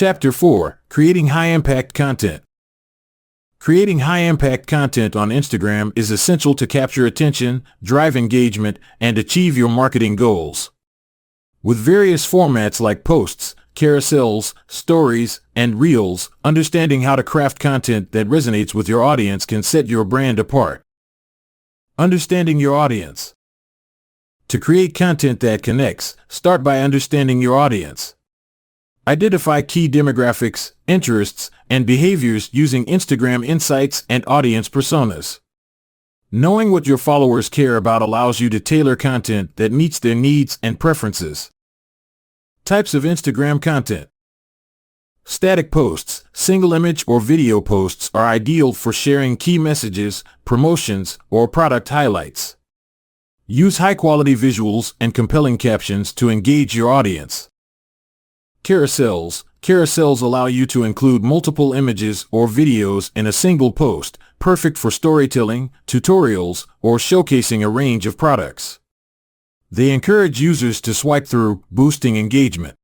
Chapter 4: Creating High-Impact Content. Creating high-impact content on Instagram is essential to capture attention, drive engagement, and achieve your marketing goals. With various formats like posts, carousels, stories, and reels, understanding how to craft content that resonates with your audience can set your brand apart. Understanding your audience. To create content that connects, start by understanding your audience. Identify key demographics, interests, and behaviors using Instagram insights and audience personas. Knowing what your followers care about allows you to tailor content that meets their needs and preferences. Types of Instagram content. Static posts, single image or video posts are ideal for sharing key messages, promotions, or product highlights. Use high-quality visuals and compelling captions to engage your audience. Carousels. Carousels allow you to include multiple images or videos in a single post, perfect for storytelling, tutorials, or showcasing a range of products. They encourage users to swipe through, boosting engagement.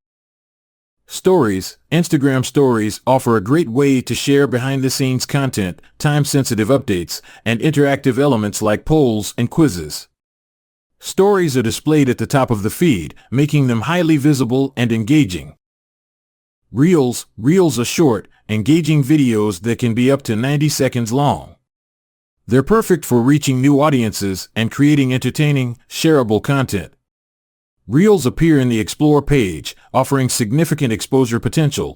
Stories. Instagram stories offer a great way to share behind-the-scenes content, time-sensitive updates, and interactive elements like polls and quizzes. Stories are displayed at the top of the feed, making them highly visible and engaging. Reels. Reels are short, engaging videos that can be up to 90 seconds long. They're perfect for reaching new audiences and creating entertaining, shareable content. Reels appear in the Explore page, offering significant exposure potential.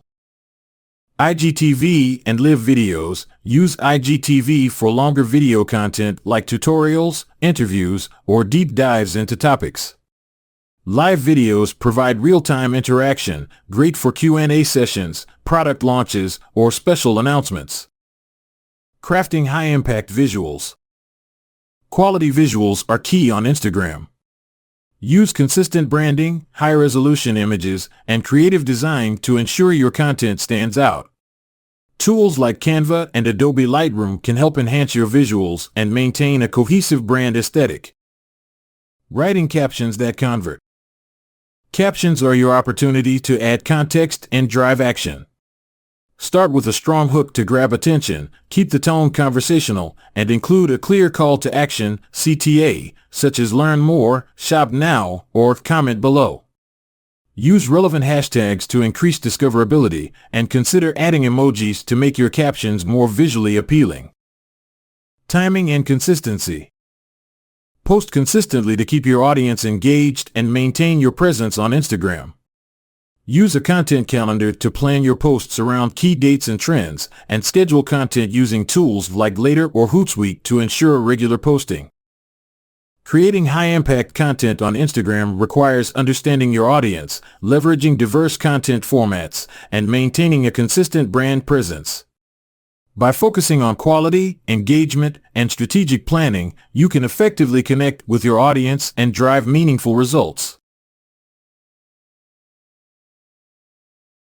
IGTV and live videos. Use IGTV for longer video content like tutorials, interviews, or deep dives into topics. Live videos provide real-time interaction, great for Q&A sessions, product launches, or special announcements. Crafting high-impact visuals. Quality visuals are key on Instagram. Use consistent branding, high-resolution images, and creative design to ensure your content stands out. Tools like Canva and Adobe Lightroom can help enhance your visuals and maintain a cohesive brand aesthetic. Writing captions that convert. Captions are your opportunity to add context and drive action. Start with a strong hook to grab attention, keep the tone conversational, and include a clear call to action, CTA, such as learn more, shop now, or comment below. Use relevant hashtags to increase discoverability, and consider adding emojis to make your captions more visually appealing. Timing and consistency. Post consistently to keep your audience engaged and maintain your presence on Instagram. Use a content calendar to plan your posts around key dates and trends, and schedule content using tools like Later or Hootsuite to ensure regular posting. Creating high-impact content on Instagram requires understanding your audience, leveraging diverse content formats, and maintaining a consistent brand presence. By focusing on quality, engagement, and strategic planning, you can effectively connect with your audience and drive meaningful results.